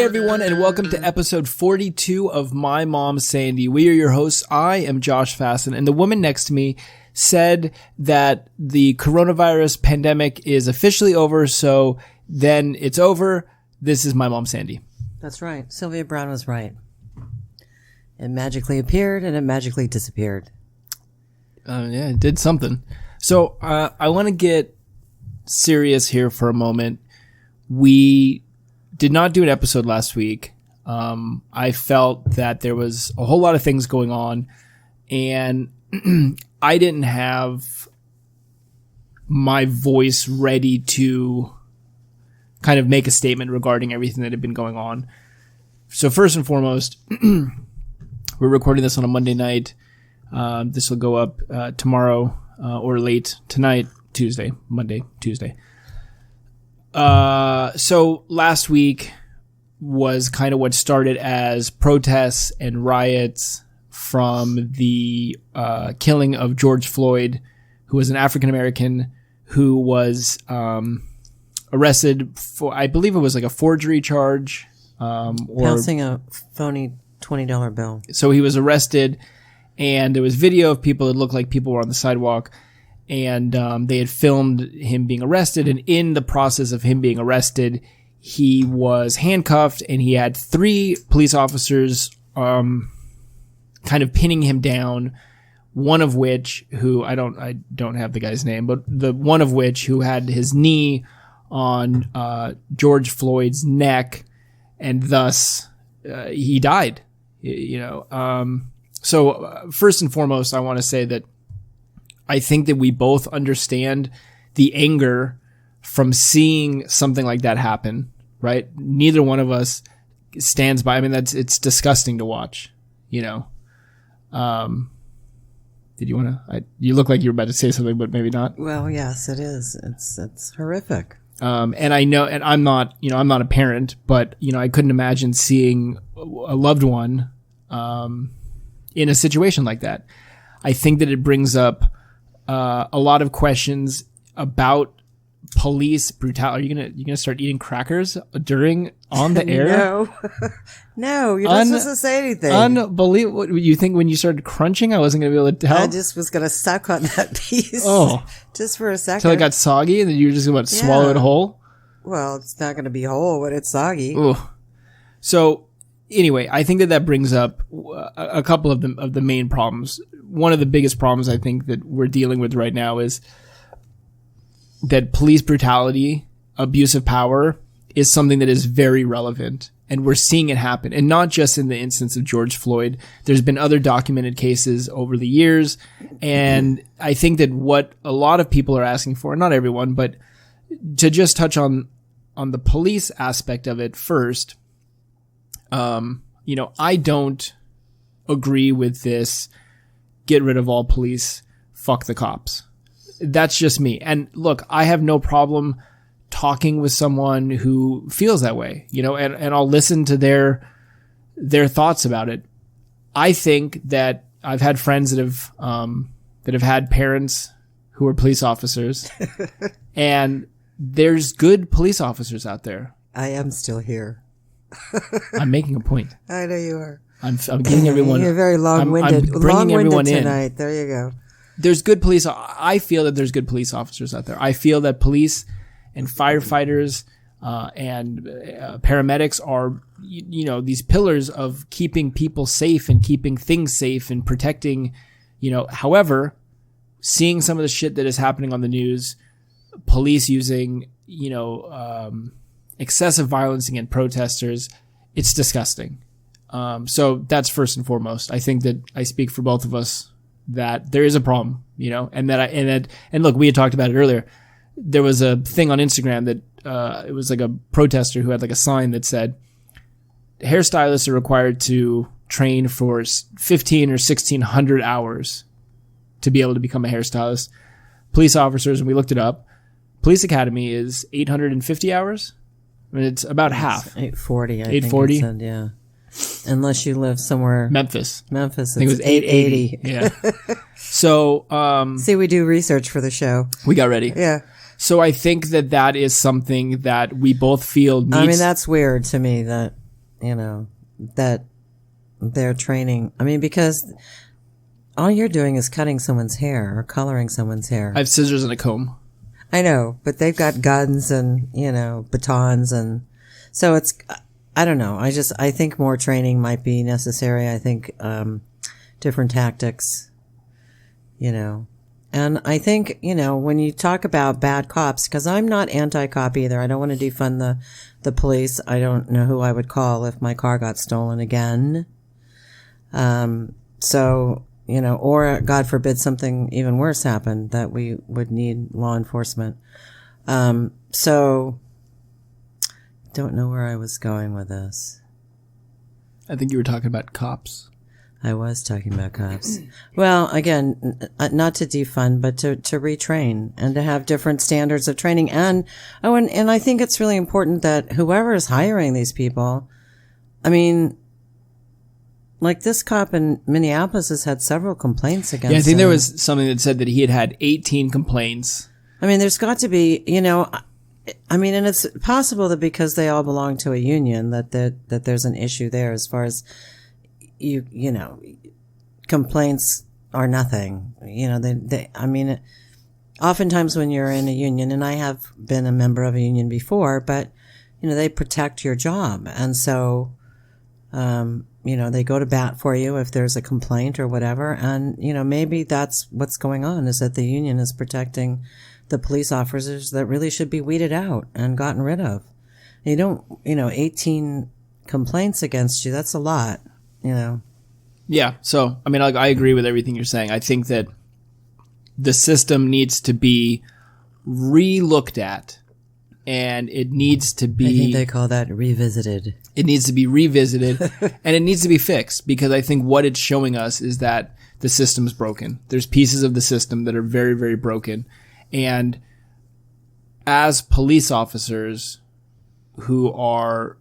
everyone, and welcome to episode 42 of My Mom Sandy. We are your hosts. I am Josh Fasten, and the woman next to me said that the coronavirus pandemic is officially over, so then it's over. This is My Mom Sandy. That's right. Sylvia Brown was right. It magically appeared and it magically disappeared. Yeah, it did something. So I want to get serious here for a moment. We did not do an episode last week. I felt that there was a whole lot of things going on, and I didn't have my voice ready to kind of make a statement regarding everything that had been going on. So first and foremost, we're recording this on a Monday night. This will go up tomorrow or late tonight, Tuesday. So last week was kind of what started as protests and riots from the killing of George Floyd, who was an African American who was arrested for, I believe it was like a forgery charge. Or Pouncing a phony $20 bill. So he was arrested, and there was video of people that looked like people were on the sidewalk, and they had filmed him being arrested, and in the process of him being arrested, he was handcuffed, and he had 3 police officers kind of pinning him down, one of which, who I don't have the guy's name, but the one of which who had his knee on George Floyd's neck, and thus he died. So first and foremost, I want to say that I think that we both understand the anger from seeing something like that happen, right? Neither one of us stands by. I mean, it's disgusting to watch, Did you want to, you look like you were about to say something, but maybe not. Well, yes, it is. It's horrific. And I know, and I'm not a parent, but, I couldn't imagine seeing a loved one, in a situation like that. I think that it brings up, a lot of questions about police brutality. Are you gonna start eating crackers on the air? No, you're not supposed to say anything. Unbelievable. What you think when you started crunching, I wasn't gonna be able to tell? I just was gonna suck on that piece. Oh, just for a second. Till it got soggy, and then you were just gonna swallow it whole. Well, it's not gonna be whole when it's soggy. Ooh. So anyway, I think that brings up a couple of the main problems. One of the biggest problems I think that we're dealing with right now is that police brutality, abuse of power, is something that is very relevant. And we're seeing it happen. And not just in the instance of George Floyd. There's been other documented cases over the years. And I think that what a lot of people are asking for, not everyone, but to just touch on the police aspect of it first, I don't agree with this get rid of all police, fuck the cops. That's just me. And look, I have no problem talking with someone who feels that way, and I'll listen to their thoughts about it. I think that I've had friends that have had parents who are police officers, and there's good police officers out there. I am still here. I'm making a point. I know you are. I'm getting everyone. You're very long-winded. I'm bringing everyone in tonight. There you go. There's good police. I feel that there's good police officers out there. I feel that police and firefighters and paramedics are, these pillars of keeping people safe and keeping things safe and protecting, However, seeing some of the shit that is happening on the news, police using, excessive violence against protesters, it's disgusting. So that's first and foremost. I think that I speak for both of us that there is a problem, and look, we had talked about it earlier. There was a thing on Instagram that, it was like a protester who had like a sign that said, hairstylists are required to train for 1,500 or 1,600 hours to be able to become a hairstylist. Police officers, and we looked it up, police academy is 850 hours. I mean, it's about half. 840, I 840? think it said, yeah. Unless you live somewhere. Memphis. I think it was 880. Yeah. So, see, we do research for the show. We got ready. Yeah. So I think that is something that we both feel needs. I mean, that's weird to me that that they're training. I mean, because all you're doing is cutting someone's hair or coloring someone's hair. I have scissors and a comb. I know, but they've got guns and, batons. And so I don't know. I think more training might be necessary. I think, different tactics, and I think, when you talk about bad cops, because I'm not anti-cop either. I don't want to defund the police. I don't know who I would call if my car got stolen again. Or God forbid something even worse happened that we would need law enforcement. Don't know where I was going with this. I think you were talking about cops. I was talking about cops. Well, again, not to defund, but to retrain and to have different standards of training. And I think it's really important that whoever is hiring these people, I mean, like this cop in Minneapolis has had several complaints against him. Yeah, I think there was something that said that he had 18 complaints. I mean, there's got to be, and it's possible that because they all belong to a union that there's an issue there as far as complaints are nothing. Oftentimes when you're in a union, and I have been a member of a union before, but, they protect your job. And so, they go to bat for you if there's a complaint or whatever. And, maybe that's what's going on, is that the union is protecting the police officers that really should be weeded out and gotten rid of. You don't, 18 complaints against you, that's a lot. Yeah. So, I agree with everything you're saying. I think that the system needs to be re-looked at, and it needs to be... I think they call that revisited. It needs to be revisited, and it needs to be fixed, because I think what it's showing us is that the system's broken. There's pieces of the system that are very, very broken. And as police officers who are...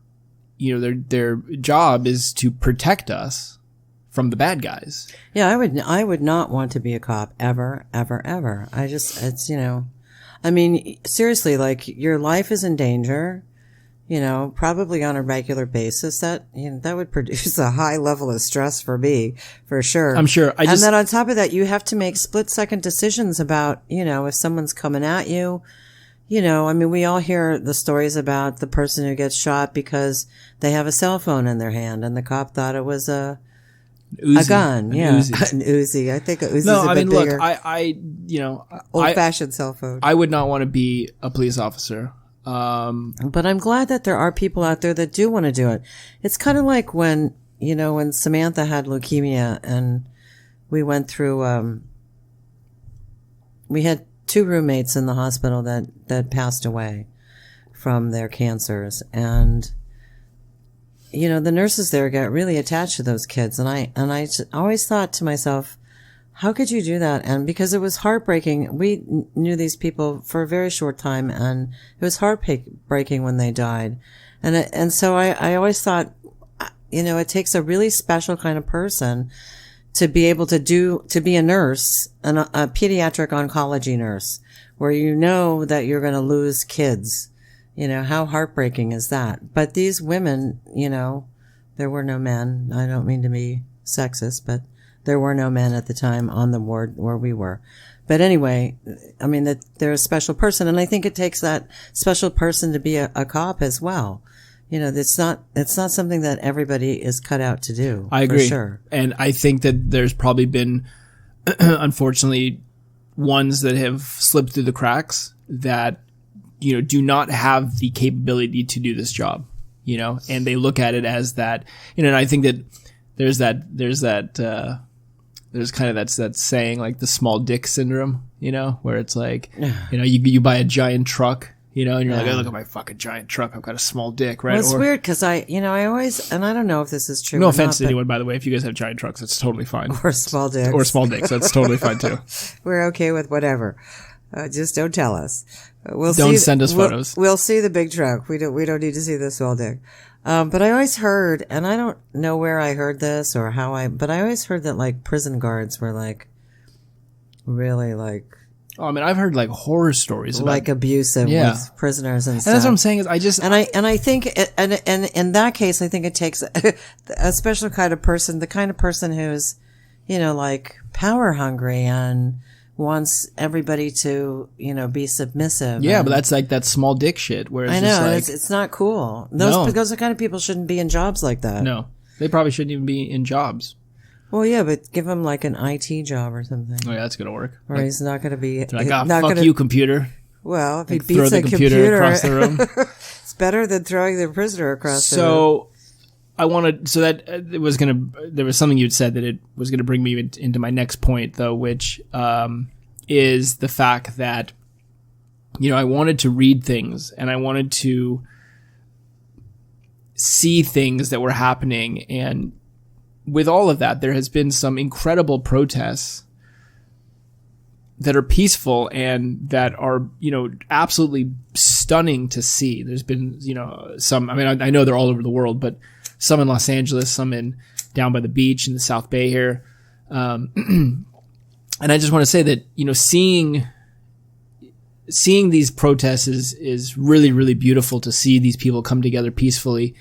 their job is to protect us from the bad guys. Yeah, I would not want to be a cop ever, ever, ever. Seriously, like your life is in danger, probably on a regular basis. That would produce a high level of stress for me, for sure. I'm sure. And then on top of that, you have to make split-second decisions about, if someone's coming at you. We all hear the stories about the person who gets shot because they have a cell phone in their hand and the cop thought it was a gun. Yeah. Uzi. An Uzi. I think a Uzi's a bit bigger. Look, old-fashioned cell phone. I would not want to be a police officer. But I'm glad that there are people out there that do want to do it. It's kind of like when Samantha had leukemia and we went through, we had 2 roommates in the hospital that passed away from their cancers. And, the nurses there got really attached to those kids. And I always thought to myself, how could you do that? And because it was heartbreaking, we knew these people for a very short time, and it was heartbreaking when they died. And so I always thought, it takes a really special kind of person to be able to be a nurse, a pediatric oncology nurse, where that you're going to lose kids. How heartbreaking is that? But these women, there were no men. I don't mean to be sexist, but there were no men at the time on the ward where we were. But anyway, that they're a special person. And I think it takes that special person to be a cop as well. It's not something that everybody is cut out to do. I agree. For sure. And I think that there's probably been, unfortunately, ones that have slipped through the cracks that, do not have the capability to do this job, and they look at it as that, and I think that there's kind of that saying, like the small dick syndrome, where it's like, you buy a giant truck, and you're like, oh, look at my fucking giant truck. I've got a small dick, right? Well, it's weird because I always, and I don't know if this is true. No offense to anyone, by the way. If you guys have giant trucks, that's totally fine. Or small dicks. Or small dicks. That's totally fine too. We're okay with whatever. Just don't tell us. Don't send us photos. We'll see the big truck. We don't need to see the small dick. But I always heard, and I don't know where I heard this or but I always heard that like prison guards were like really like Oh, I mean, I've heard like horror stories about like abusive with prisoners and stuff. And that's what I'm saying is I think and in that case I think it takes a special kind of person, the kind of person who's, you know, like power hungry and wants everybody to, you know, be submissive. Yeah, but that's like that small dick shit where it's just like, it's not cool. Those kind of people shouldn't be in jobs like that. No. They probably shouldn't even be in jobs. Well, yeah, but give him like an IT job or something. Oh, yeah, that's going to work. Or he's not going to be... Like, fuck you, computer. Well, if he like, beats throw the computer across the room. It's better than throwing the prisoner across the room. So, I wanted... So that it was going to... There was something you'd said that it was going to bring me into my next point, though, which is the fact that, you know, I wanted to read things and I wanted to see things that were happening, and with all of that, there has been some incredible protests that are peaceful and that are, you know, absolutely stunning to see. There's been, you know, some, I mean, I know they're all over the world, but some in Los Angeles, some down by the beach in the South Bay here. And I just want to say that, you know, seeing these protests is really, really beautiful to see these people come together peacefully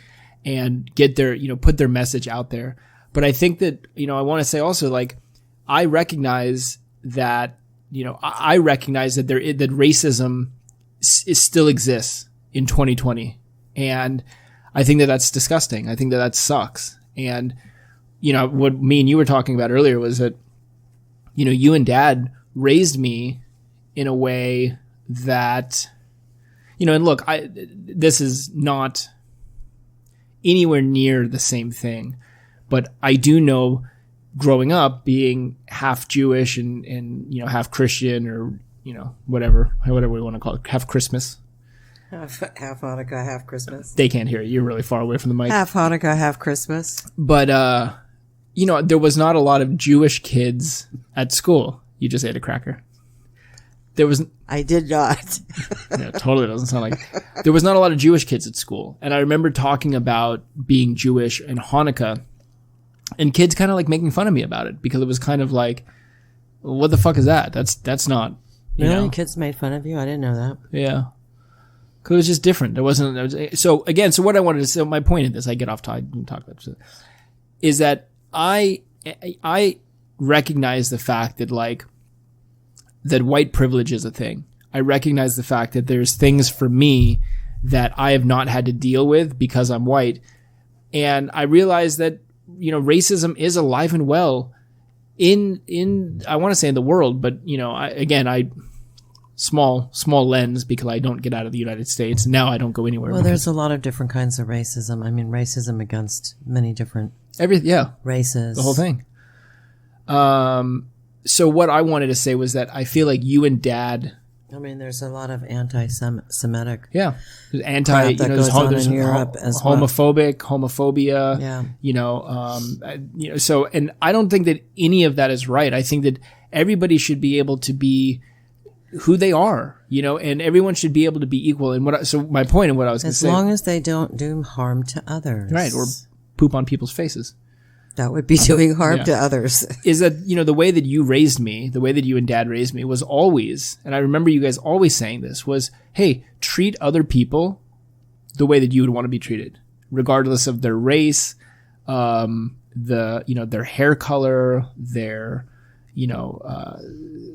and get their, you know, put their message out there. But I think that, you know, I want to say also, like, I recognize that, you know, I recognize that that racism still exists in 2020. And I think that that's disgusting. I think that sucks. And, you know, what me and you were talking about earlier was that, you know, you and Dad raised me in a way that, you know, and look, this is not anywhere near the same thing. But I do know, growing up, being half Jewish and you know, half Christian, or, you know, whatever we want to call it, half Christmas. Half Hanukkah, half Christmas. They can't hear you. You're really far away from the mic. Half Hanukkah, half Christmas. But, you know, there was not a lot of Jewish kids at school. You just ate a cracker. I did not. Yeah, totally doesn't sound like. There was not a lot of Jewish kids at school. And I remember talking about being Jewish and Hanukkah, and kids kind of like making fun of me about it, because it was kind of like, what the fuck is that? That's not, you know. Kids made fun of you? I didn't know that. Yeah. Cause it was just different. There wasn't, so again, so what I wanted to say, my point in this, I get off talk about this, is that I recognize the fact that, like, that white privilege is a thing. I recognize the fact that there's things for me that I have not had to deal with because I'm white. And I realize that, you know, racism is alive and well in I want to say in the world, but, you know, small lens, because I don't get out of the United States. Now I don't go anywhere. Well, there's a lot of different kinds of racism. I mean, racism against many different races. The whole thing. So what I wanted to say was that I feel like you and Dad. I mean, there's a lot of anti-Semitic. Yeah. There's there's homophobic, homophobia. Yeah. You know, so, and I don't think that any of that is right. I think that everybody should be able to be who they are, you know, and everyone should be able to be equal. And so my point in what I was going to say. As long as they don't do harm to others. Right. Or poop on people's faces. That would be doing harm to others. Is that, you know, the way that you raised me, the way that you and Dad raised me was always, and I remember you guys always saying this, was, hey, treat other people the way that you would want to be treated, regardless of their race, their hair color, their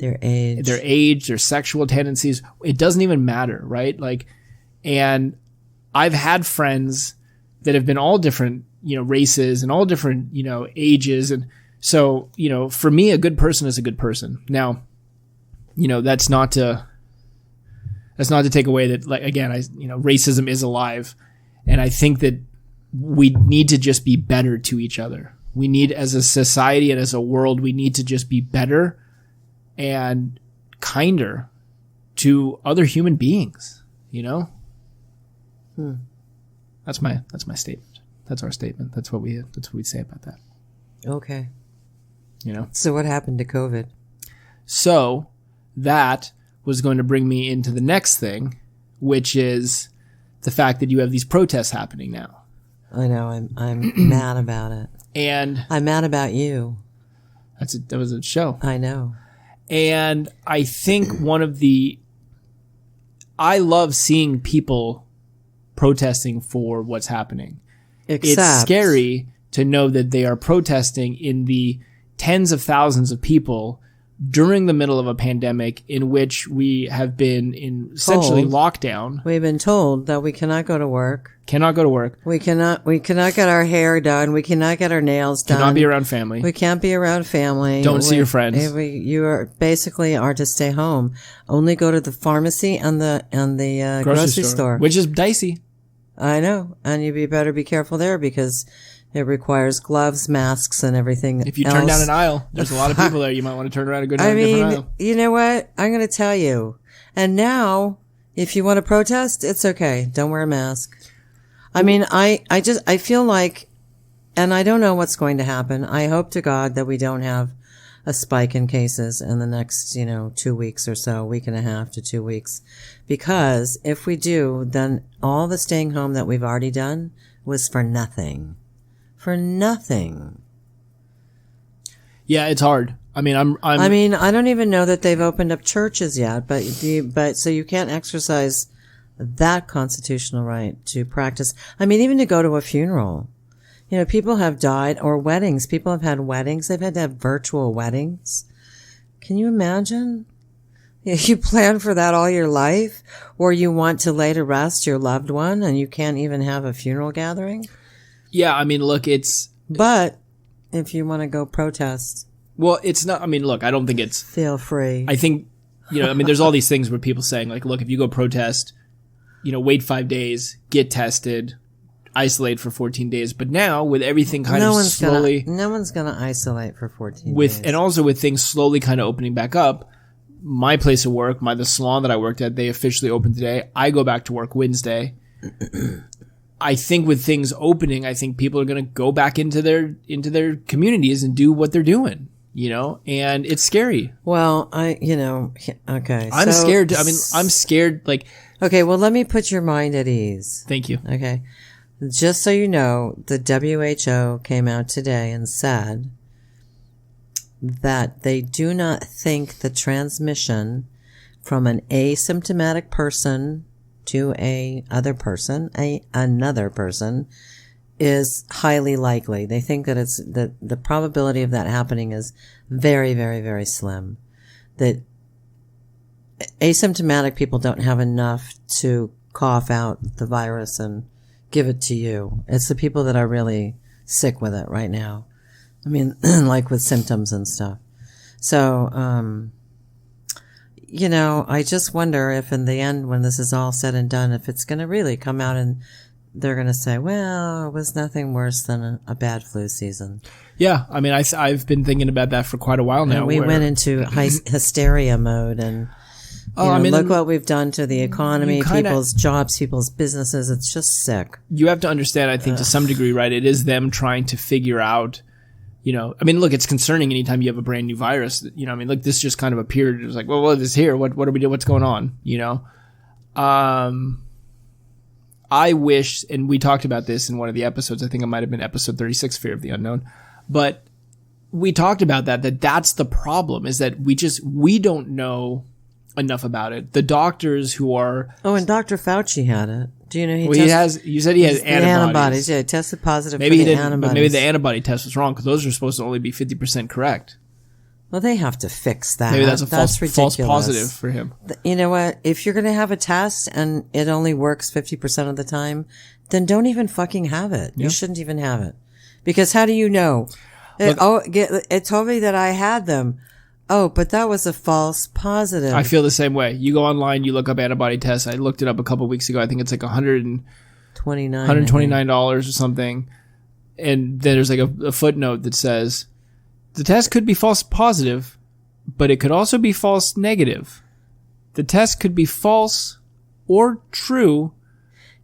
age, their sexual tendencies. It doesn't even matter, right? Like, and I've had friends that have been all different, you know, races and all different, you know, ages. And so, you know, for me, a good person is a good person. Now, you know, that's not to take away that, like, again, racism is alive. And I think that we need to just be better to each other. We need, as a society and as a world, we need to just be better and kinder to other human beings, you know? That's my statement. That's our statement. That's what we say about that. Okay. You know? So what happened to COVID? So that was going to bring me into the next thing, which is the fact that you have these protests happening now. I know. I'm mad about it. And I'm mad about you. That was a show. I know. And I think I love seeing people protesting for what's happening. It's scary to know that they are protesting in the tens of thousands of people during the middle of a pandemic in which we have been in essentially lockdown. We've been told that we cannot go to work. Cannot go to work. We cannot get our hair done. We cannot get our nails done. Cannot be around family. We can't be around family. Don't see your friends. You are basically to stay home. Only go to the pharmacy and the grocery store. Which is dicey. I know. And you better be careful there because it requires gloves, masks, and everything. If you turn down an aisle, there's a lot of people there. You might want to turn around and go down a different aisle. You know what? I'm going to tell you. And now, if you want to protest, it's okay. Don't wear a mask. I mean, I feel like, and I don't know what's going to happen. I hope to God that we don't have a spike in cases in the next, 2 weeks or so, week and a half to 2 weeks. Because if we do, then all the staying home that we've already done was for nothing. For nothing. Yeah, it's hard. I mean, I don't even know that they've opened up churches yet, but so you can't exercise that constitutional right to practice. I mean, even to go to a funeral. People have died, or weddings. People have had weddings. They've had to have virtual weddings. Can you imagine? You plan for that all your life, or you want to lay to rest your loved one and you can't even have a funeral gathering? Yeah, I mean, look, But if you want to go protest. Well, it's not, I mean, look, I don't think it's. Feel free. I think, there's all these things where people saying, like, look, if you go protest, wait 5 days, get tested, isolate for 14 days. But now, with everything kind of slowly. No one's going to isolate for 14 days. And also with things slowly kind of opening back up, my place of work, the salon that I worked at, they officially opened today. I go back to work Wednesday. I think with things opening, I think people are going to go back into their communities and do what they're doing, and it's scary. Well, okay. I'm scared. I'm scared. Like, okay, well, let me put your mind at ease. Thank you. Okay. Just so you know, the WHO came out today and said that they do not think the transmission from an asymptomatic person to another person is highly likely. They think that the probability of that happening is very, very, very slim. That asymptomatic people don't have enough to cough out the virus and give it to you. It's the people that are really sick with it right now. I mean, like with symptoms and stuff. So, I just wonder if in the end, when this is all said and done, if it's going to really come out and they're going to say, well, it was nothing worse than a bad flu season. Yeah. I mean, I've been thinking about that for quite a while now. And we went into hysteria mode and look what we've done to the economy, people's jobs, people's businesses. It's just sick. You have to understand, I think, to some degree, right? It is them trying to figure out, look, it's concerning anytime you have a brand new virus. Look, this just kind of appeared. It was like, well, what is here? What do we do? What's going on? I wish, and we talked about this in one of the episodes. I think it might have been episode 36, Fear of the Unknown. But we talked about that's the problem, is that we don't know enough about it. The doctors who are... Oh, and Dr. Fauci had it. Do you know you said he has antibodies. Yeah, tested positive for the antibodies. But maybe the antibody test was wrong because those are supposed to only be 50% correct. Well, they have to fix that. Maybe that's a false ridiculous. positive for him. You know what? If you're going to have a test and it only works 50% of the time, then don't even fucking have it. Yep. You shouldn't even have it. Because how do you know? It told me that I had them. Oh, but that was a false positive. I feel the same way. You go online, you look up antibody tests. I looked it up a couple of weeks ago. I think it's like $129 or something. And then there's like a footnote that says, the test could be false positive, but it could also be false negative. The test could be false or true.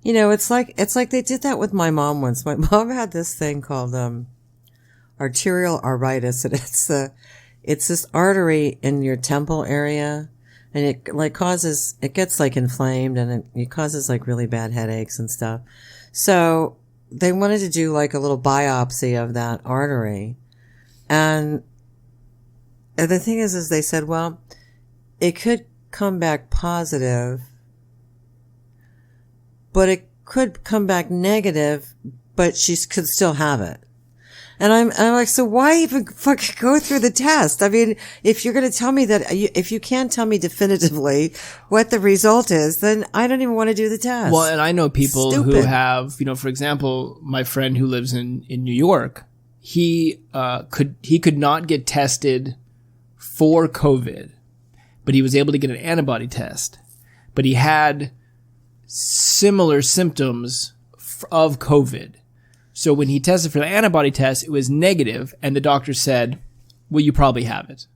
It's like they did that with my mom once. My mom had this thing called arterial arteritis, and it's this artery in your temple area, and it gets like inflamed, and it causes like really bad headaches and stuff. So they wanted to do like a little biopsy of that artery. And And the thing is they said, well, it could come back positive, but it could come back negative, but she could still have it. And I'm like, so why even fucking go through the test? I mean, if you're going to tell me that, if you can't tell me definitively what the result is, then I don't even want to do the test. Well, and I know people who have, for example, my friend who lives in New York, he could not get tested for COVID, but he was able to get an antibody test. But he had similar symptoms of COVID. So when he tested for the antibody test, it was negative, and the doctor said, well, you probably have it.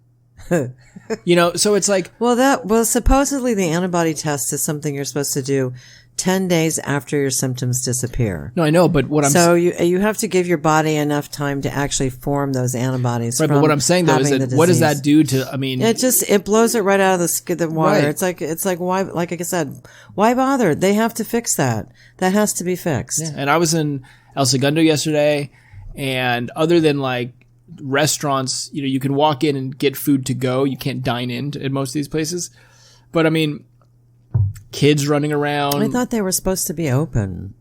So it's like... Well, supposedly the antibody test is something you're supposed to do 10 days after your symptoms disappear. No, I know, but what I'm... So you have to give your body enough time to actually form those antibodies. Right, but what I'm saying, though, is that what does that do to... It blows it right out of the water. Right. It's like, why, like I said, why bother? They have to fix that. That has to be fixed. Yeah, and I was in El Segundo yesterday, and other than like restaurants, you can walk in and get food to go. You can't dine in at most of these places. But kids running around. I thought they were supposed to be open,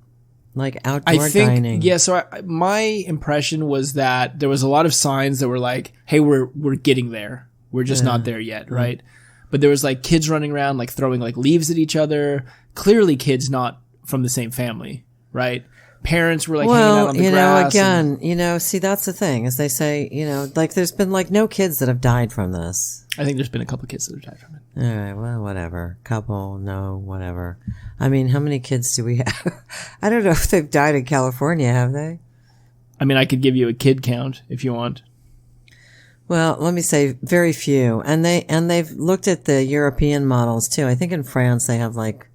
like outdoor dining. Yeah, so my impression was that there was a lot of signs that were like, hey, we're getting there. We're just not there yet, right? But there was like kids running around, like throwing like leaves at each other. Clearly kids not from the same family, right? Parents were like hanging out on the grass. Again, see, that's the thing, is they say, like there's been like no kids that have died from this. I think there's been a couple kids that have died from it. All right, well, whatever. Couple, no, whatever. I mean, how many kids do we have? I don't know if they've died in California, have they? I could give you a kid count if you want. Well, let me say very few. And they've looked at the European models too. I think in France they have like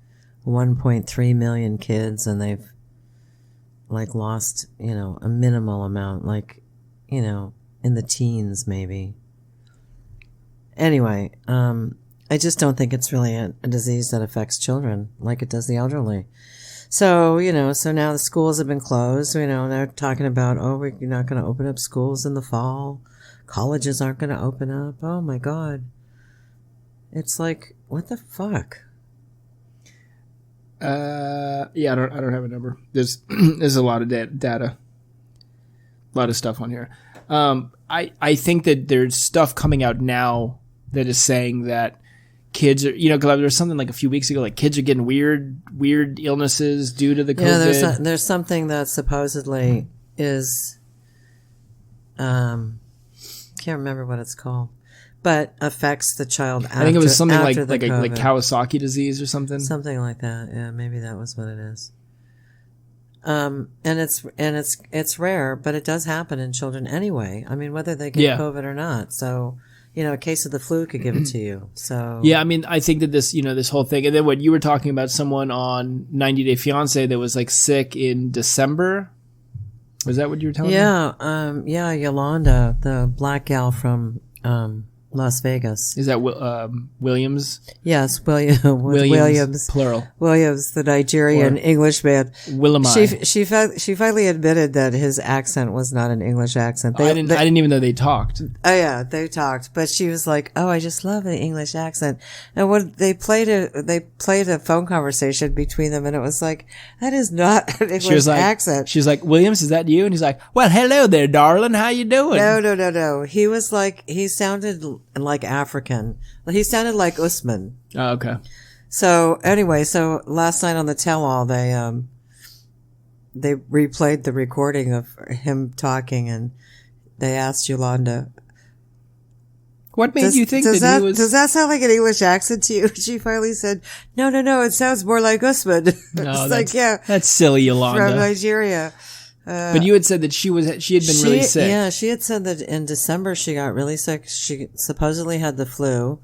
1.3 million kids, and they've like lost, a minimal amount, like, in the teens maybe. Anyway, I just don't think it's really a disease that affects children like it does the elderly. So, so now the schools have been closed. They're talking about, we're not going to open up schools in the fall. Colleges aren't going to open up. Oh my God. It's like, what the fuck? Yeah, I don't have a number. There's a lot of data, a lot of stuff on here. I think that there's stuff coming out now that is saying that kids are, because there was something like a few weeks ago, like kids are getting weird illnesses due to the COVID. Yeah, there's something that supposedly is, can't remember what it's called, but affects the child after. I think it was something like COVID. Kawasaki disease or something. Something like that. Yeah, maybe that was what it is. And it's rare, but it does happen in children anyway. Whether they get COVID or not. So, a case of the flu could give it to you. So yeah, I think that this, this whole thing, and then what you were talking about, someone on 90 Day Fiancé that was like sick in December. Was that what you were telling me? Yeah, Yolanda, the black gal from Las Vegas. Is that Williams? Yes, Williams. Plural. Williams, the Nigerian Englishman. Willamai. She finally admitted that his accent was not an English accent. I didn't even know they talked. Oh yeah, they talked, but she was like, "Oh, I just love the English accent." And when they played a phone conversation between them, and it was like, "That is not an English accent." She was like, "Williams, is that you?" And he's like, "Well, hello there, darling. How you doing?" No. He was like, he sounded like African. He sounded like Usman. Oh, okay. So anyway, last night on the tell-all, they replayed the recording of him talking, and they asked Yolanda, "What made you think that he was?" Does that sound like an English accent to you? She finally said, "No. It sounds more like Usman." No, that's silly, Yolanda. From Nigeria. But you had said that she had been really sick. Yeah, she had said that in December she got really sick. She supposedly had the flu,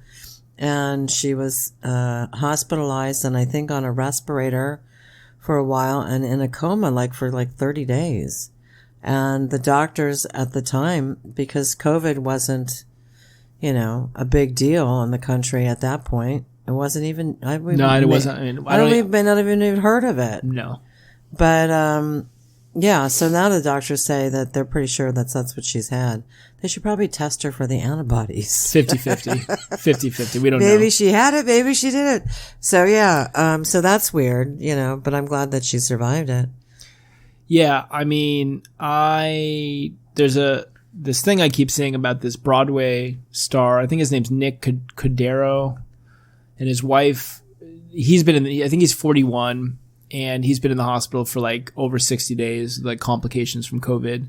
and she was hospitalized, and I think on a respirator for a while, and in a coma for 30 days. And the doctors at the time, because COVID wasn't, a big deal in the country at that point, it wasn't even. It wasn't. I don't even heard of it. No. But Yeah, so now the doctors say that they're pretty sure that's what she's had. They should probably test her for the antibodies. 50-50. 50-50. We don't know. Maybe she had it, maybe she didn't. So yeah, so that's weird, but I'm glad that she survived it. Yeah, I mean, there's this thing I keep saying about this Broadway star. I think his name's Nick Cordero, and his wife. I think he's 41, and he's been in the hospital for like over 60 days, like complications from COVID.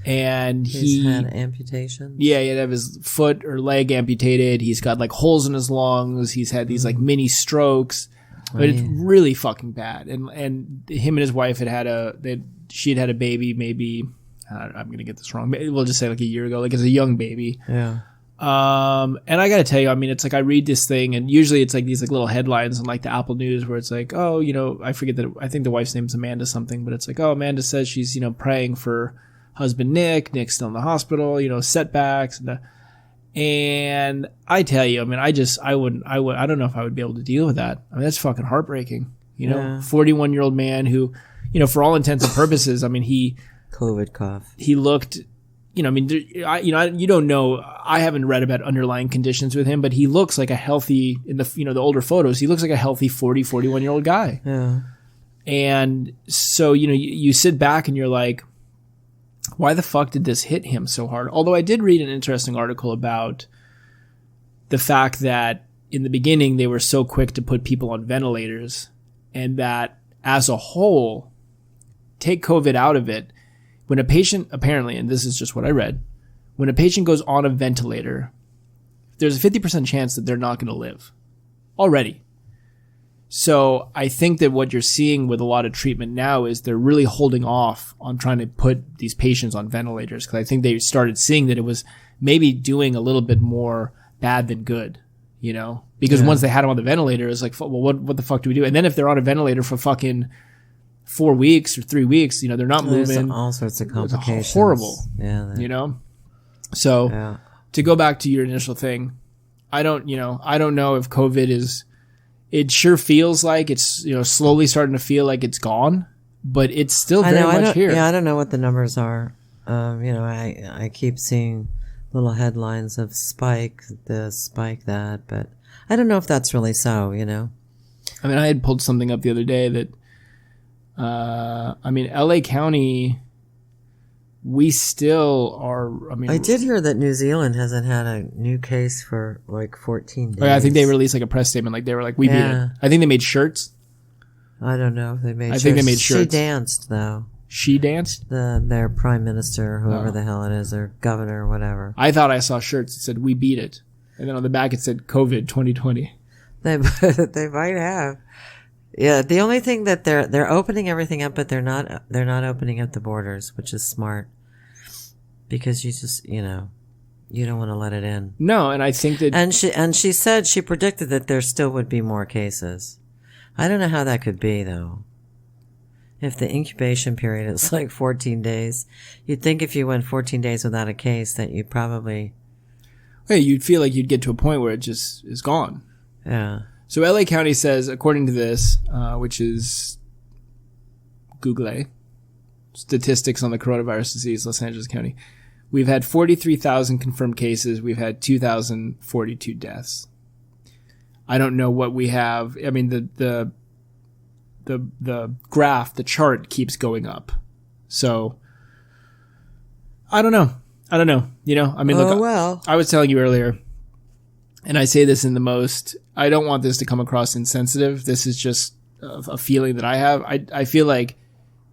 And he's had amputations. Yeah, he had to have his foot or leg amputated. He's got like holes in his lungs. He's had these like mini strokes. But it's really fucking bad. And him and his wife she had a baby maybe, I'm going to get this wrong. We'll just say like a year ago, like as a young baby. Yeah. And I got to tell you, I mean, it's like I read this thing and usually it's like these like little headlines on like the Apple News where it's like, oh, I forget that, I think the wife's name's Amanda something, but it's like, oh, Amanda says she's, praying for husband Nick. Nick's still in the hospital, setbacks. And I tell you, I mean, I don't know if I would be able to deal with that. I mean, that's fucking heartbreaking. 41-year-old man who, for all intents and purposes, I mean, COVID cough. He looked, I mean, you don't know. I haven't read about underlying conditions with him, but he looks like a healthy, in the, the older photos, he looks like a healthy 41-year-old guy. Yeah. And so, you sit back and you're like, why the fuck did this hit him so hard? Although I did read an interesting article about the fact that in the beginning they were so quick to put people on ventilators, and that as a whole, take COVID out of it, when a patient apparently, and this is just what I read, when a patient goes on a ventilator, there's a 50% chance that they're not going to live already. So I think that what you're seeing with a lot of treatment now is they're really holding off on trying to put these patients on ventilators, because I think they started seeing that it was maybe doing a little bit more bad than good, because once they had them on the ventilator, it's like, well, what the fuck do we do? And then if they're on a ventilator for fucking 4 weeks or 3 weeks, they're not moving. All sorts of complications. It's horrible. Yeah. So to go back to your initial thing, I don't know if COVID is. It sure feels like it's, slowly starting to feel like it's gone, but it's still very much here. Yeah, I don't know what the numbers are. I keep seeing little headlines of spike this, spike that, but I don't know if that's really so, I mean, I had pulled something up the other day that, LA County, we still are, I did hear that New Zealand hasn't had a new case for like 14 days. I think they released like a press statement, like they were like, we beat it. I think they made shirts. I don't know if they made shirts. I think they made shirts. She danced, though. She danced? Their prime minister, whoever the hell it is, or governor, whatever. I thought I saw shirts that said, we beat it. And then on the back it said, COVID 2020. They might have. Yeah, the only thing that they're opening everything up, but they're not opening up the borders, which is smart, because you just you don't want to let it in. No, and I think that and she said she predicted that there still would be more cases. I don't know how that could be though. If the incubation period is like 14 days, you'd think if you went 14 days without a case that you'd probably. Hey, you'd feel like you'd get to a point where it just is gone. Yeah. So LA County says, according to this, which is Google statistics on the coronavirus disease, Los Angeles County, we've had 43,000 confirmed cases. We've had 2,042 deaths. I don't know what we have. I mean, the graph, the chart keeps going up. So I don't know. I mean, look, I was telling you earlier, and I say this in the most, I don't want this to come across insensitive. This is just a feeling that I have. I feel like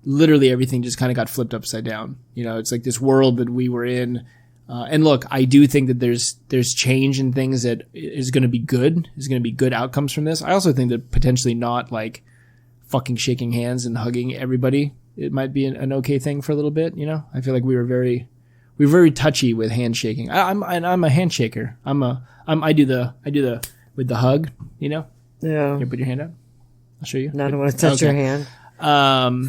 literally everything just kind of got flipped upside down. It's like this world that we were in. And look, I do think that there's change in things that is going to be good. There's going to be good outcomes from this. I also think that potentially not like fucking shaking hands and hugging everybody. It might be an okay thing for a little bit. I feel like we were very touchy with handshaking. I'm a handshaker. I do the with the hug, Yeah. You put your hand out. I'll show you. No, I don't want to touch your hand.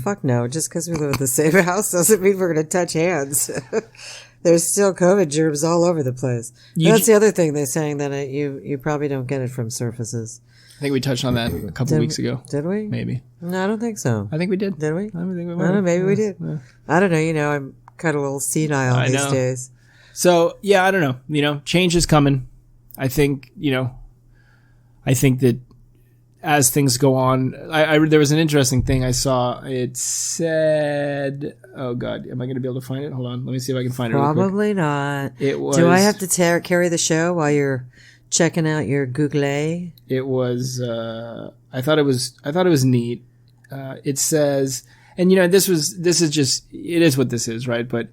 Fuck no. Just because we live in the same house doesn't mean we're going to touch hands. There's still COVID germs all over the place. That's the other thing they're saying, that you probably don't get it from surfaces. think we touched on that a couple weeks ago. Did we? Maybe. No, I don't think so. I think we did. Did we? I think we I don't know, maybe we did. Yeah. I don't know. I'm kind of a little senile these days. So, yeah, I don't know. Change is coming. I think that as things go on, there was an interesting thing I saw. It said, oh God, am I going to be able to find it? Hold on. Let me see if I can find it. Probably not. It was. Do I have to carry the show while you're checking out your Google? It was, I thought it was neat. It says, and it is what this is, right? But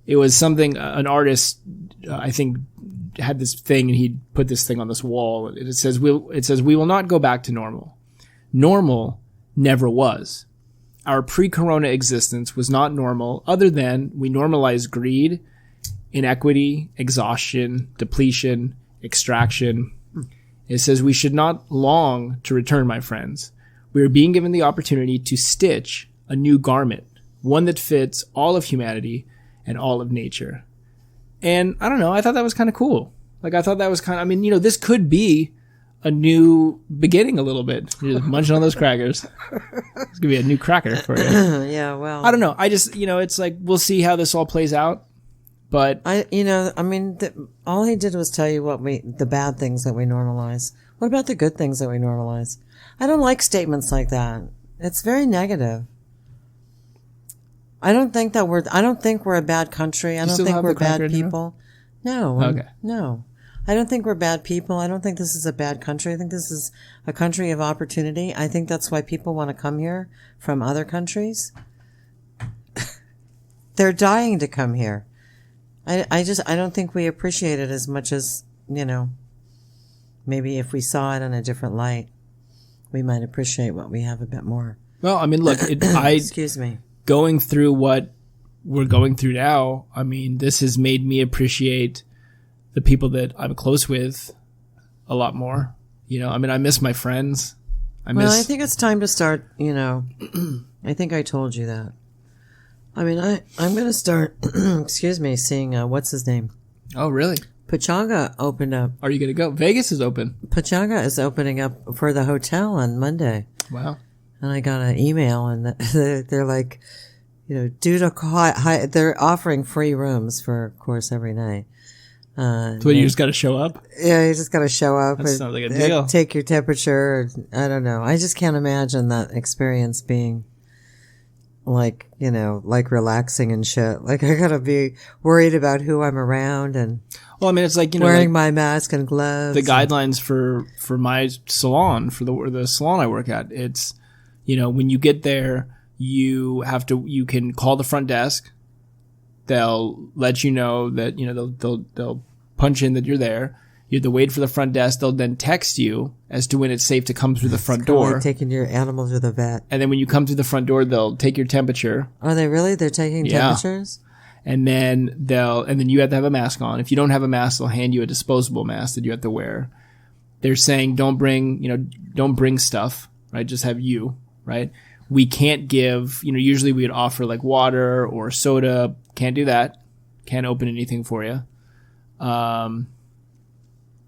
it was something, an artist, I think, had this thing, and he put this thing on this wall. It says, we will not go back to normal. Normal never was. Our pre-corona existence was not normal, other than we normalized greed, inequity, exhaustion, depletion, extraction. It says, we should not long to return, my friends. We are being given the opportunity to stitch a new garment, one that fits all of humanity and all of nature. And I don't know, I thought that was kind of cool. Like, I thought that was this could be a new beginning a little bit. You're just munching on those crackers. It's going to be a new cracker for you. Yeah, well. I don't know. I just, it's like, we'll see how this all plays out. But all he did was tell you the bad things that we normalize. What about the good things that we normalize? I don't like statements like that. It's very negative. I don't think we're a bad country. I don't think we're bad people. No. Okay. No. I don't think we're bad people. I don't think this is a bad country. I think this is a country of opportunity. I think that's why people want to come here from other countries. They're dying to come here. I don't think we appreciate it as much as, maybe if we saw it in a different light, we might appreciate what we have a bit more. Well, I mean, look, excuse me. Going through what we're going through now, I mean, this has made me appreciate the people that I'm close with a lot more. I mean, I miss my friends. I think it's time to start, I think I told you that. I mean, I'm going to start, seeing, what's his name? Oh, really? Pachanga opened up. Are you going to go? Vegas is open. Pachanga is opening up for the hotel on Monday. Wow. And I got an email, and they're like, due to they're offering free rooms for, of course, every night. So you just got to show up? Yeah, you just got to show up. That sounds like a deal. Take your temperature. I don't know. I just can't imagine that experience being like relaxing and shit. Like, I got to be worried about who I'm around and. Well, I mean, it's like, wearing my mask and gloves. The guidelines for my salon, for the salon I work at, it's, when you get there, you can call the front desk. They'll let you know that, they'll punch in that you're there. You have to wait for the front desk. They'll then text you as to when it's safe to come through the front door. Like taking your animal to the vet. And then when you come through the front door, they'll take your temperature. Are they really? They're taking temperatures? And then you have to have a mask on. If you don't have a mask, they'll hand you a disposable mask that you have to wear. They're saying don't bring stuff, right? Just have you, right? We can't give, usually we'd offer like water or soda. Can't do that. Can't open anything for you.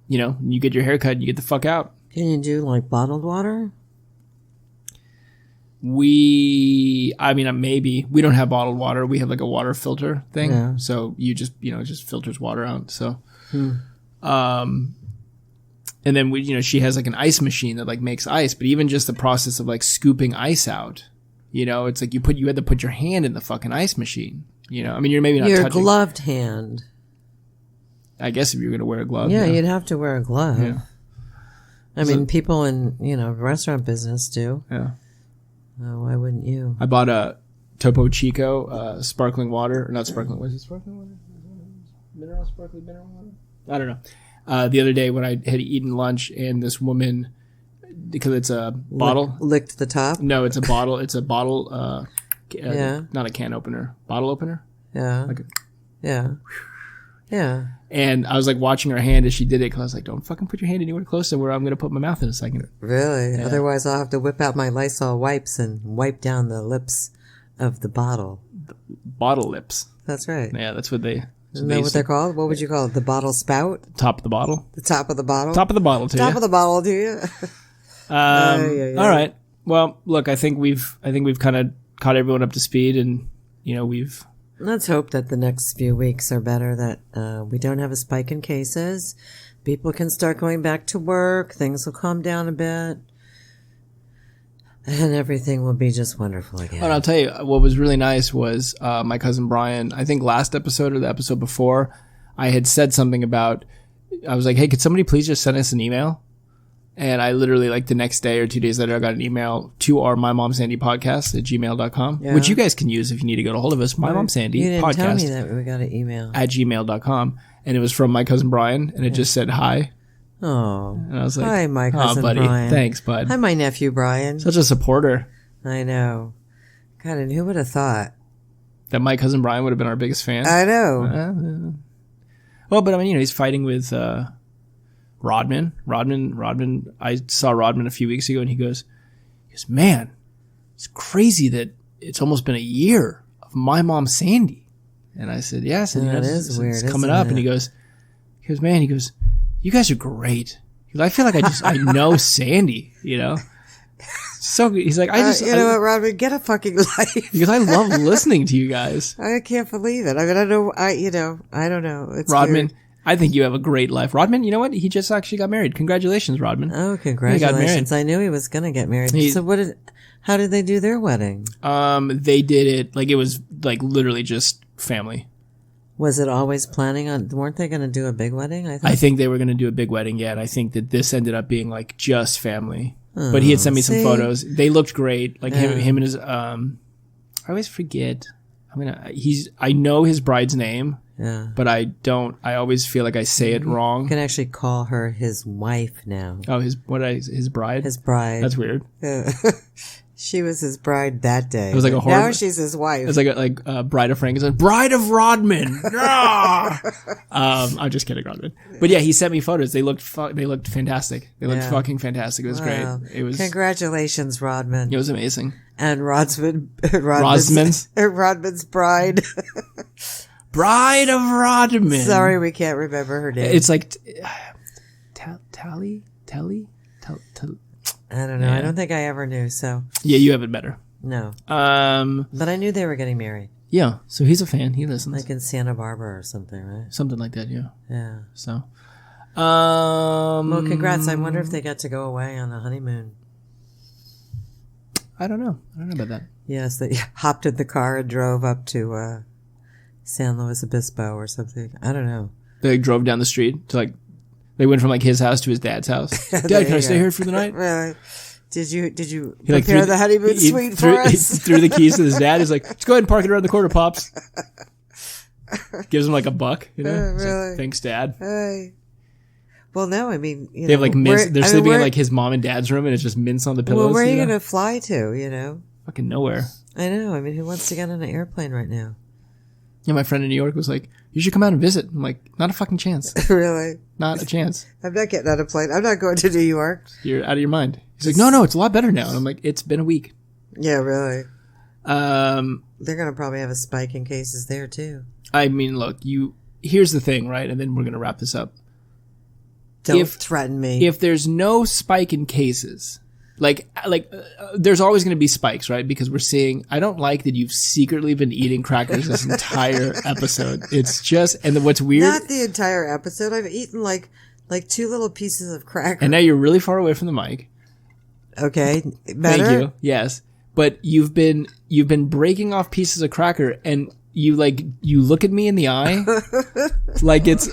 You get your hair cut, you get the fuck out. Can you do like bottled water? Maybe. We don't have bottled water. We have like a water filter thing. Yeah. So you just, it just filters water out. So, and then she has like an ice machine that like makes ice, but even just the process of like scooping ice out, it's like you had to put your hand in the fucking ice machine. I mean, you're maybe not your touching. Gloved hand. I guess if you're going to wear a glove. Yeah, you'd have to wear a glove. Yeah. I mean, people in, restaurant business do. Yeah. Why wouldn't you? I bought a Topo Chico sparkling water. Or not sparkling. Was it sparkling water? Sparkling mineral water? I don't know. The other day when I had eaten lunch and this woman, because it's a bottle. Licked the top? No, it's a bottle. It's a bottle. Yeah. Not a can opener. Bottle opener? Yeah. Yeah. Yeah. And I was like watching her hand as she did it because I was like, don't fucking put your hand anywhere close to where I'm going to put my mouth in a second. Really? Yeah. Otherwise, I'll have to whip out my Lysol wipes and wipe down the lips of the bottle. Bottle lips. That's right. Yeah, that's what they. Isn't that what they're called? What would you call it? The bottle spout? Top of the bottle. The top of the bottle? Top of the bottle, too. Top of the bottle, do you? All right. Well, look, I think we've kind of caught everyone up to speed, and we've. Let's hope that the next few weeks are better. That we don't have a spike in cases. People can start going back to work. Things will calm down a bit. And everything will be just wonderful again. And I'll tell you, what was really nice was my cousin Brian, I think last episode or the episode before, I had said something about, I was like, hey, could somebody please just send us an email? And I literally, like the next day or 2 days later, I got an email to our My Mom Sandy podcast at gmail.com, which you guys can use if you need to get a hold of us. My Mom Sandy you didn't podcast tell me that we got an email. at gmail.com. And it was from my cousin Brian, and it just said hi. Oh. And I was like, hi, my cousin buddy. Brian. Thanks, bud. Hi, my nephew Brian. Such a supporter. I know. God, and who would have thought? That my cousin Brian would have been our biggest fan. I know. Well, but I mean, he's fighting with Rodman. Rodman. I saw Rodman a few weeks ago, and he goes, man, it's crazy that it's almost been a year of My Mom Sandy. And I said, yes. And that is weird. It's coming up. And he goes, man, you guys are great. I feel like I know Sandy, So he's like, you know what, Rodman, get a fucking life. Because I love listening to you guys. I can't believe it. I mean, I don't know. It's Rodman, weird. I think you have a great life. Rodman, you know what? He just actually got married. Congratulations, Rodman. Oh, congratulations. I knew he was going to get married. How did they do their wedding? They did it, it was literally just family. Was it always planning on, weren't they going to do a big wedding? I think they were going to do a big wedding, yeah. And I think that this ended up being just family. But he had sent me some photos. They looked great. Him and his, I always forget. I know his bride's name. Yeah. But I always feel like I say it wrong. You can actually call her his wife now. Oh, his bride? His bride. That's weird. Yeah. She was his bride that day. It was like a horror. Now she's his wife. It was like Bride of Frankenstein. Bride of Rodman. I'm just kidding, Rodman. But yeah, he sent me photos. They looked fantastic. They looked fucking fantastic. It was great. It was. Congratulations, Rodman. It was amazing. And Rodman's bride. Bride of Rodman. Sorry, we can't remember her name. It's like Tally. I don't know. Yeah. I don't think I ever knew. So yeah, you have it better. No. But I knew they were getting married. Yeah. So he's a fan. He listens. Like in Santa Barbara or something, right? Something like that. Yeah. Yeah. So. Well, congrats. I wonder if they got to go away on a honeymoon. I don't know about that. Yes, they hopped in the car and drove up to San Luis Obispo or something. I don't know. They drove down the street to they went from his house to his dad's house. Dad, can I stay here for the night? Really? Did you prepare the honeymoon suite for us? He threw the keys to his dad. He's like, let's go ahead and park it around the corner, Pops. Gives him $1, really? Like, thanks, Dad. Hey. Well, no, I mean, they have mints. They're sleeping in his mom and dad's room, and it's just mints on the pillows. Well, where are you going to fly to, Fucking nowhere. I know. I mean, who wants to get on an airplane right now? Yeah, my friend in New York was like, you should come out and visit. I'm like, not a fucking chance. Really? Not a chance. I'm not getting on a plane. I'm not going to New York. You're out of your mind. He's like, no, it's a lot better now. And I'm like, it's been a week. Yeah, really. They're going to probably have a spike in cases there, too. I mean, look, here's the thing, right? And then we're going to wrap this up. Don't threaten me. If there's no spike in cases, there's always going to be spikes, right? Because we're seeing, I don't like that you've secretly been eating crackers this entire episode. It's just, and then what's weird. Not the entire episode. I've eaten like 2 little pieces of cracker. And now you're really far away from the mic. Okay. Better? Thank you. Yes. But you've been breaking off pieces of cracker, and you look at me in the eye it's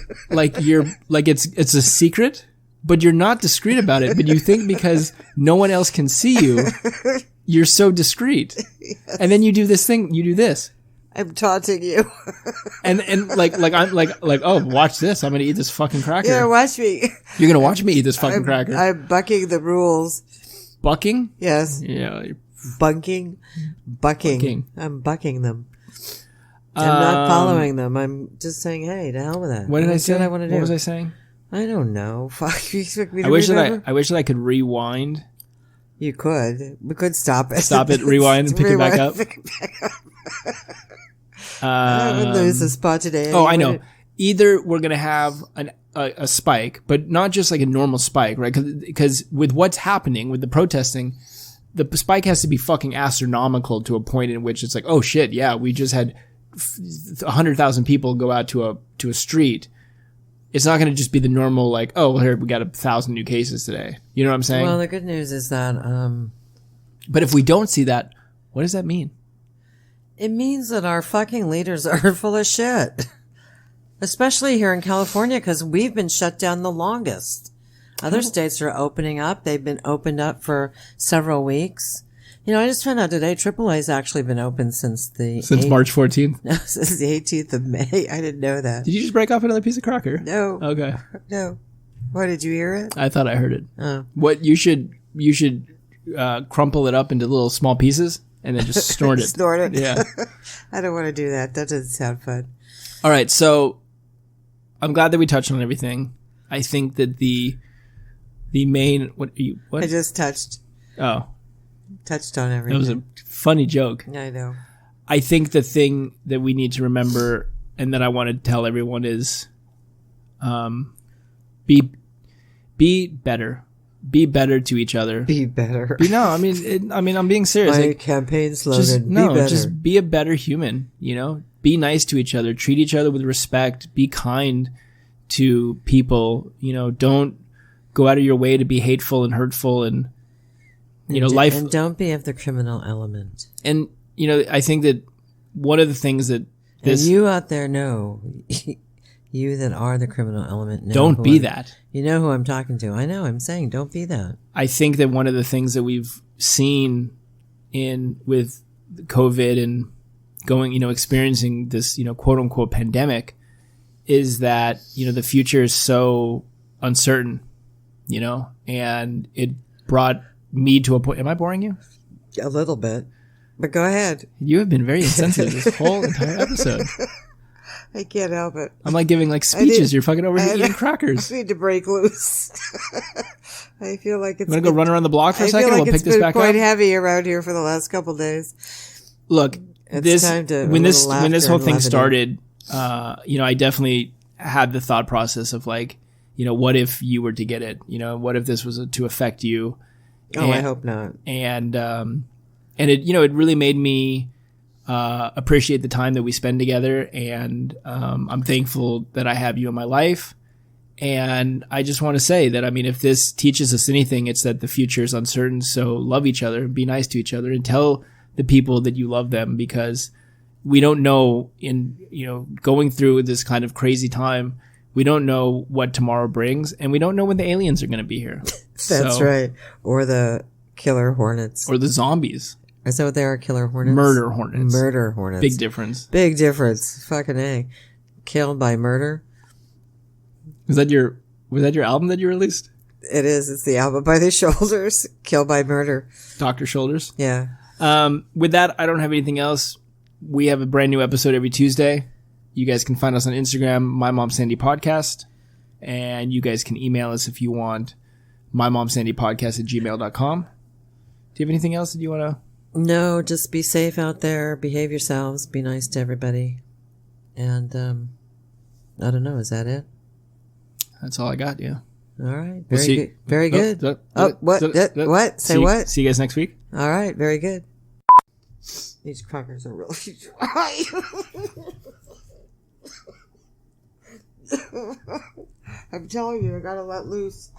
a secret, but you're not discreet about it. But you think because no one else can see you, you're so discreet. Yes. And then you do this thing. You do this. I'm taunting you. and I'm like, oh, watch this. I'm gonna eat this fucking cracker. Yeah, watch me. You're gonna watch me eat this fucking cracker. I'm bucking the rules. Bucking? Yes. Yeah. Bucking. I'm bucking them. I'm not following them. I'm just saying, hey, to hell with that. What did I say? What I want to do. What was I saying? I don't know. Fuck. You expect me to remember? I wish that I could rewind. You could. We could stop it. Stop it, rewind, and pick it back up. I would lose the spontaneity. Oh, I know. Either we're going to have a spike, but not just like a normal spike, right? Because with what's happening with the protesting, the spike has to be fucking astronomical to a point in which it's like, oh shit, yeah, we just had 100,000 people go out to a street. It's not going to just be the normal, like, oh, well, here, we got 1,000 new cases today. You know what I'm saying? Well, the good news is that... but if we don't see that, what does that mean? It means that our fucking leaders are full of shit. Especially here in California, because we've been shut down the longest. Other states are opening up. They've been opened up for several weeks. You know, I just found out today AAA's actually been open since March 14th? No, since the 18th of May. I didn't know that. Did you just break off another piece of cracker? No. Okay. No. Why, did you hear it? I thought I heard it. Oh. What you should crumple it up into little small pieces and then just snort it. Snort it? Yeah. I don't want to do that. That doesn't sound fun. All right, so I'm glad that we touched on everything. I think that the main... What? I just touched on everything. That was a funny joke. I know. I think the thing that we need to remember and that I want to tell everyone is be better. Be better to each other. Be better. I'm being serious. My like, campaign slogan, be better. Just be a better human, you know? Be nice to each other. Treat each other with respect. Be kind to people. You know, don't go out of your way to be hateful and hurtful and, you know, life. And don't be of the criminal element. And, you know, I think that one of the things that this... And you out there know... You that are the criminal element. Don't be that. You know who I'm talking to. I know. I'm saying don't be that. I think that one of the things that we've seen with COVID and experiencing this, you know, quote unquote pandemic is that, you know, the future is so uncertain, you know, and it brought me to a point. Am I boring you? A little bit, but go ahead. You have been very insensitive this whole entire episode. I can't help it. I'm like giving like speeches. You're fucking over here eating crackers. I need to break loose. I feel like it's... You want to go run around the block for a second? We'll pick this back up. It's been quite heavy around here for the last couple of days. Look, when this whole thing started, you know, I definitely had the thought process of like, you know, what if you were to get it? You know, what if this was to affect you? I hope not. And it, you know, it really made me appreciate the time that we spend together, and I'm thankful that I have you in my life. And I just want to say that, I mean, if this teaches us anything, it's that the future is uncertain. So love each other, be nice to each other, and tell the people that you love them, because we don't know, going through this kind of crazy time, we don't know what tomorrow brings, and we don't know when the aliens are going to be here. That's right. Or the killer hornets. Or the zombies. Is that what they are? Killer hornets? Murder hornets. Murder hornets. Big difference. Big difference. Fucking A. Killed by murder. Was that your album that you released? It is. It's the album by the Shoulders. Killed by Murder. Dr. Shoulders. Yeah. With that, I don't have anything else. We have a brand new episode every Tuesday. You guys can find us on Instagram, My Mom Sandy Podcast. And you guys can email us if you want, mymomsandypodcast@gmail.com. Do you have anything else that you want to... No, just be safe out there. Behave yourselves. Be nice to everybody. And, I don't know. Is that it? That's all I got, yeah. All right. Very good. Very good. What? Say what? See you guys next week. All right. Very good. These crackers are really dry. I'm telling you, I gotta let loose.